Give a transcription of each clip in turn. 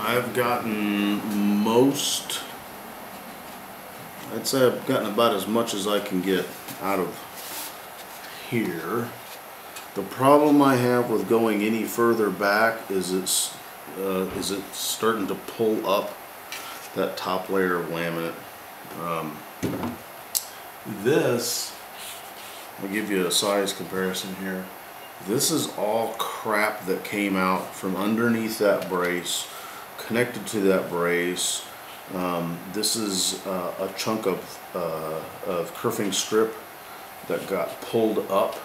I've gotten I'd say I've gotten about as much as I can get out of here. The problem I have with going any further back is it's starting to pull up that top layer of laminate. This, I'll give you a size comparison here. This is all crap that came out from underneath that brace, connected to that brace. This is a chunk of kerfing strip that got pulled up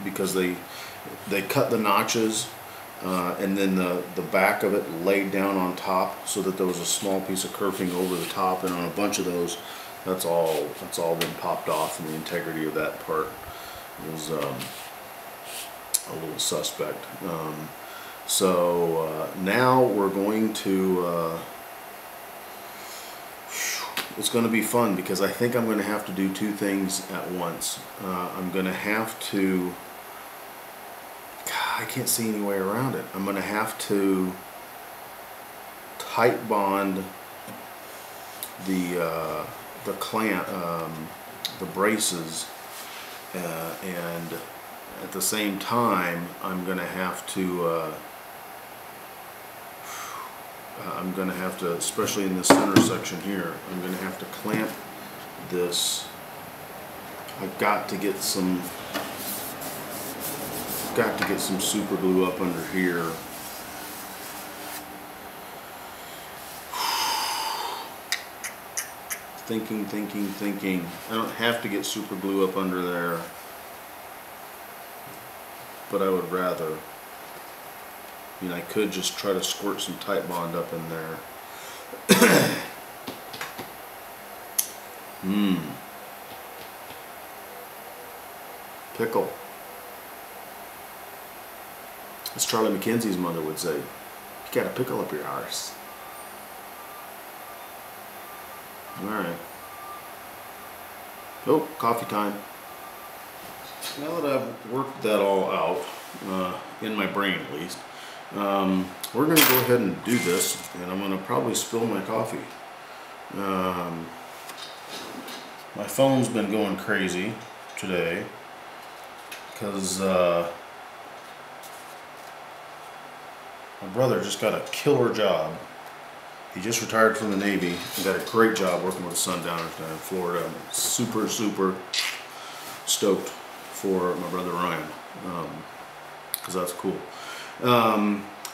because they cut the notches and then the back of it laid down on top so that there was a small piece of kerfing over the top, and on a bunch of those that's all been popped off, and the integrity of that part is a little suspect. So now we're going to it's going to be fun because I think I'm going to have to do two things at once. I'm going to have to, I can't see any way around it. I'm going to have to tight bond the clamp, the braces, and at the same time I'm going to have to especially in the center section here, I'm going to have to clamp this. I've got to get some super glue up under here. Thinking. I don't have to get super glue up under there, but I would rather. I mean, I could just try to squirt some tight bond up in there. Pickle. As Charlie McKenzie's mother would say, you got a pickle up your arse. Alright. Oh, coffee time. Now that I've worked that all out, in my brain at least, we're going to go ahead and do this, and I'm going to probably spill my coffee. My phone's been going crazy today because my brother just got a killer job. He just retired from the Navy and got a great job working with the Sundowners down in Florida. I'm super stoked for my brother Ryan, because that's cool.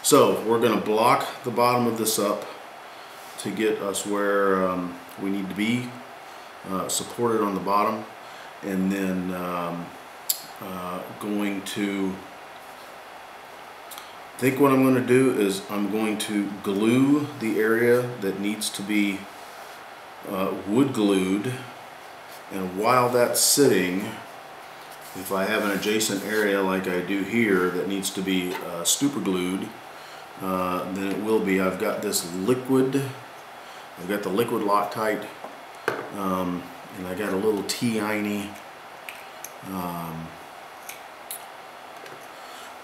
So we're going to block the bottom of this up to get us where we need to be, supported on the bottom, and then going to, I think what I'm going to do is I'm going to glue the area that needs to be wood glued, and while that's sitting, if I have an adjacent area like I do here that needs to be super glued, then it will be. I've got this liquid, I've got the liquid Loctite, and I got a little teeny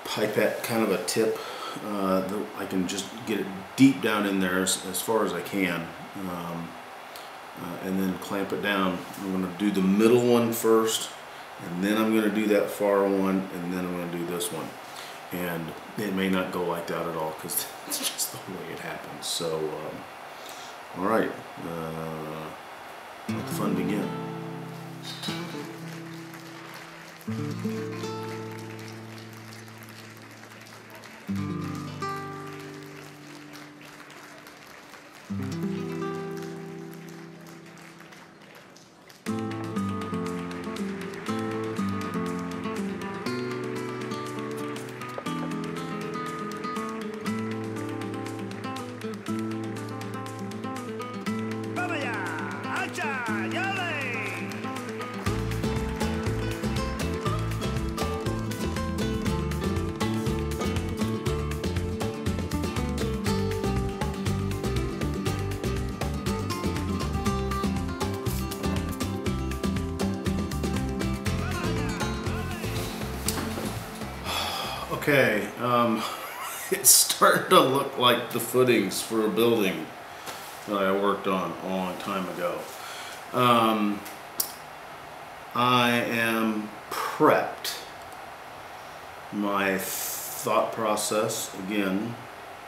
pipette, kind of a tip. I can just get it deep down in there as far as I can, and then clamp it down. I'm going to do the middle one first, and then I'm going to do that far one, and then I'm going to do this one. And it may not go like that at all because it's just the way it happens. So, alright, let the fun begin. Okay, it's starting to look like the footings for a building that I worked on a long time ago. I am prepped. My thought process, again,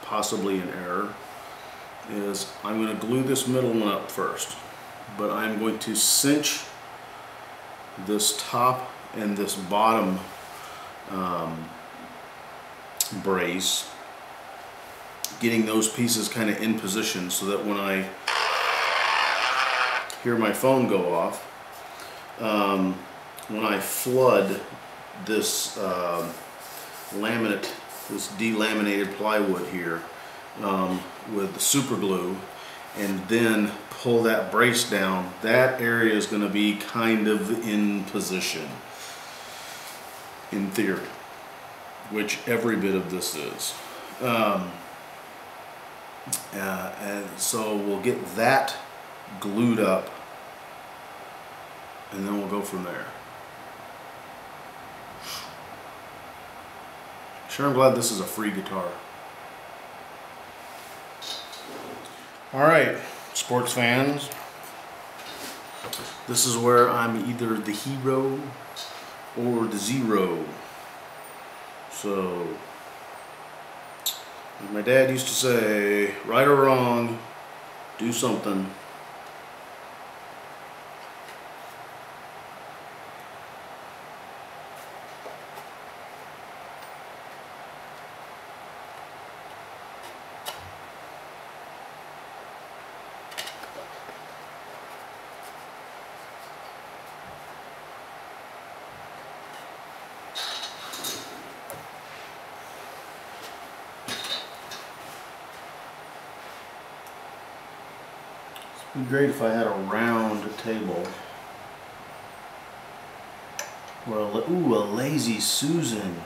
possibly an error, is I'm going to glue this middle one up first, but I'm going to cinch this top and this bottom brace, getting those pieces kind of in position so that when I hear my phone go off, when I flood this laminate, this delaminated plywood here with the super glue, and then pull that brace down, that area is going to be kind of in position, in theory, which every bit of this is. And so we'll get that glued up, and then we'll go from there. Sure, I'm glad this is a free guitar. Alright, sports fans, this is where I'm either the hero or the zero. So, as my dad used to say, right or wrong, do something. It'd be great if I had a round table. Or ooh, a lazy Susan.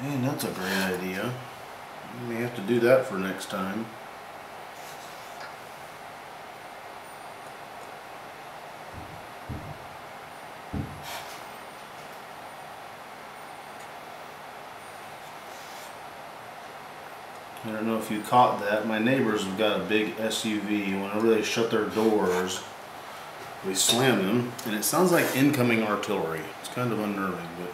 Man, that's a great idea. We may have to do that for next time. I don't know if you caught that. My neighbors have got a big SUV. Whenever they shut their doors, we slam them, and it sounds like incoming artillery. It's kind of unnerving, but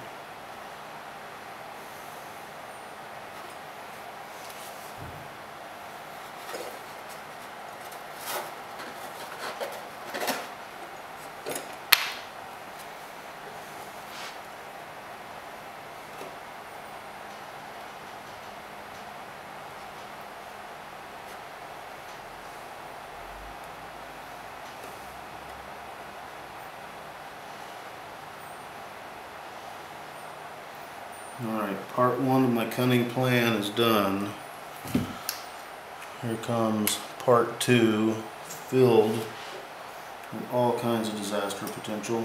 alright, part one of my cunning plan is done. Here comes part two, filled with all kinds of disaster potential.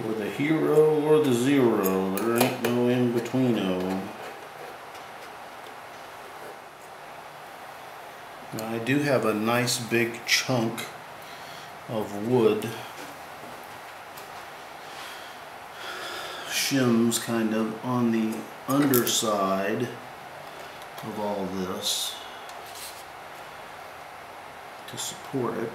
Or the hero or the zero, there ain't no in between-o. Now I do have a nice big chunk of wood shims kind of on the underside of all this to support it.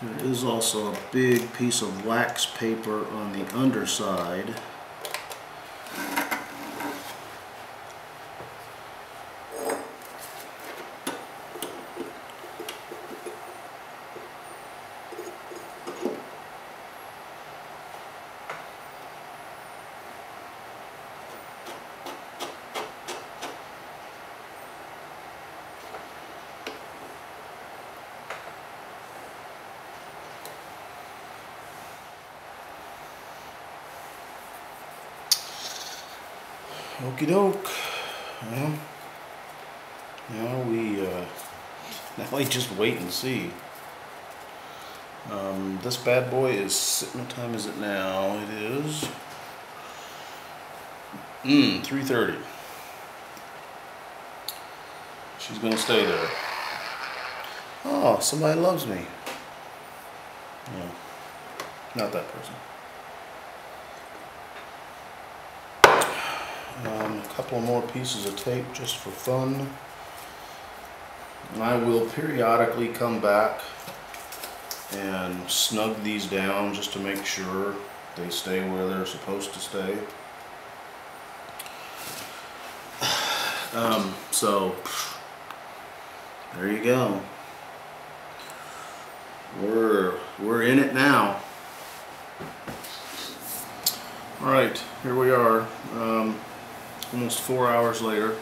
There is also a big piece of wax paper on the underside. Okie doke. Well, now we just wait and see. This bad boy is, what time is it now? It is 3:30. She's gonna stay there. Oh, somebody loves me. No, not that person. A couple more pieces of tape just for fun. And I will periodically come back and snug these down just to make sure they stay where they're supposed to stay. So there you go. We're in it now. All right, here we are. Almost 4 hours later.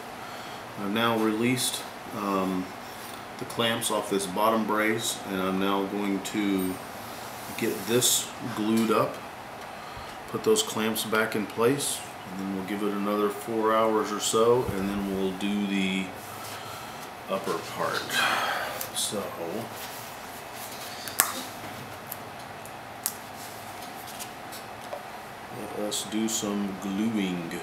I've now released the clamps off this bottom brace, and I'm now going to get this glued up, put those clamps back in place, and then we'll give it another 4 hours or so, and then we'll do the upper part. So let us do some gluing.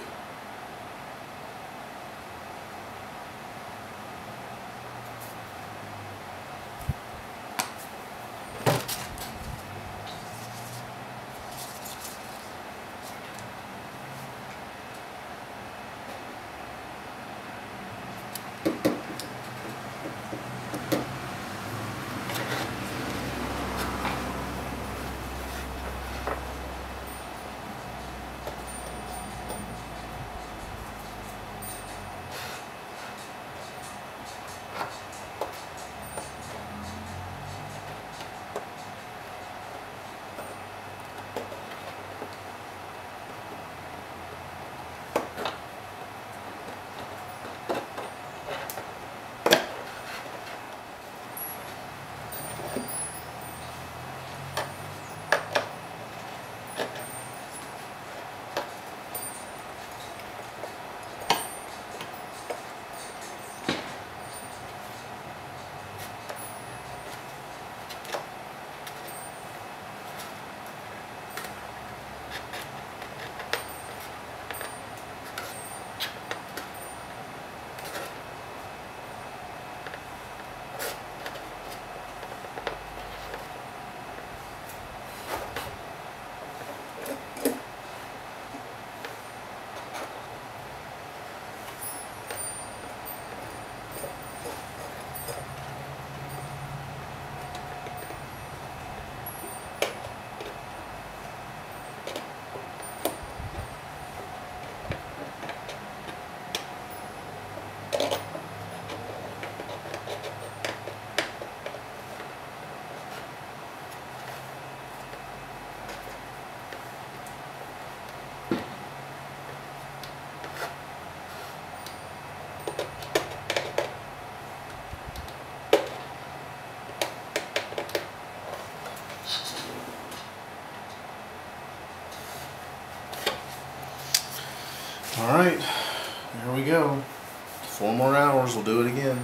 4 more hours, we'll do it again.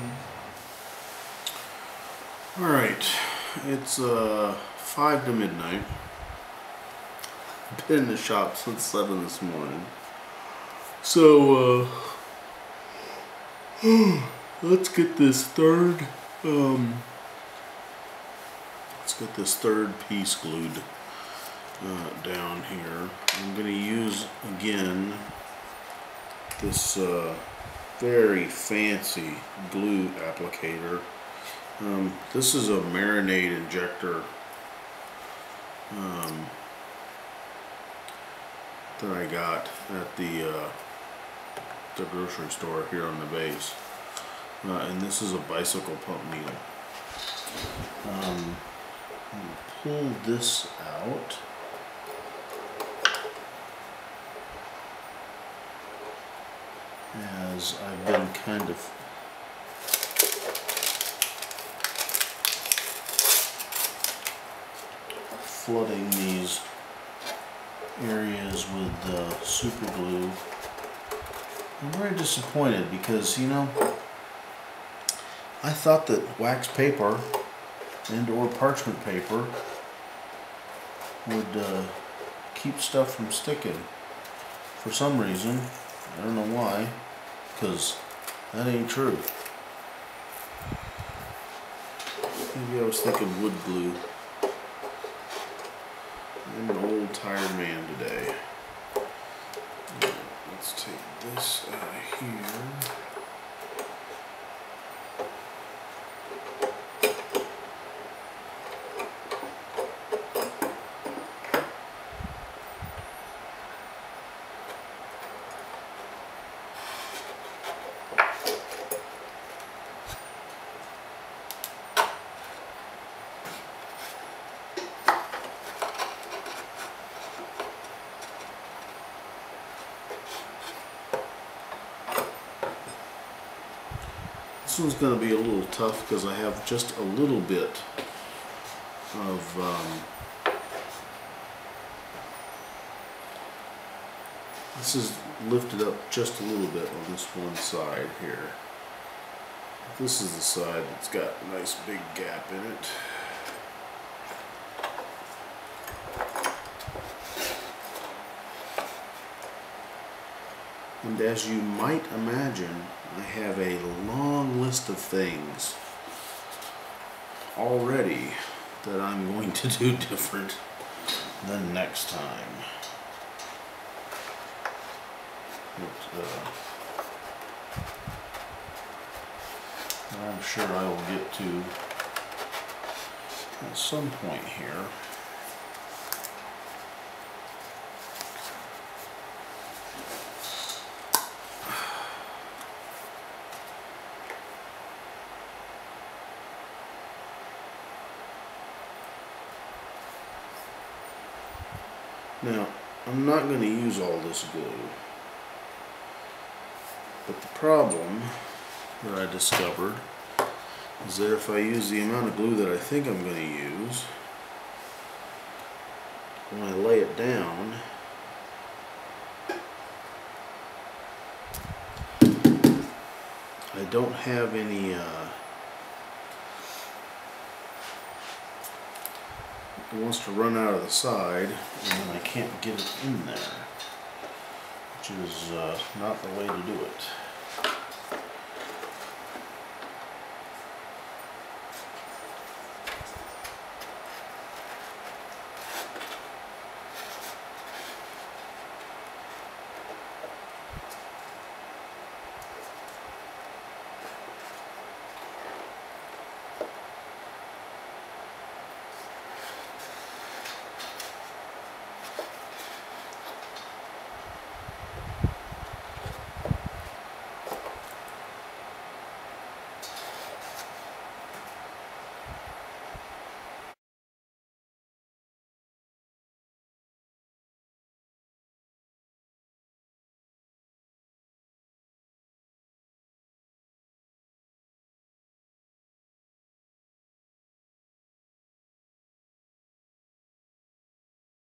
Alright, it's 5 to midnight. Been in the shop since 7 this morning. So, let's get this third piece glued down here. I'm going to use again this very fancy glue applicator. This is a marinade injector that I got at the grocery store here on the base, and this is a bicycle pump needle. I'm going to pull this out. As I've been kind of flooding these areas with super glue. I'm very disappointed because, you know, I thought that wax paper and or parchment paper would keep stuff from sticking. For some reason, I don't know why, because that ain't true. Maybe I was thinking wood glue. I'm an old tired man today. Let's take this out of here. This one's going to be a little tough because I have just a little bit of this is lifted up just a little bit on this one side here. This is the side that's got a nice big gap in it. And as you might imagine, I have a long list of things already that I'm going to do different than next time. I'm sure I will get to at some point here. Now, I'm not going to use all this glue, but the problem that I discovered is that if I use the amount of glue that I think I'm going to use, when I lay it down, I don't have any it wants to run out of the side, and then I can't get it in there, which is not the way to do it.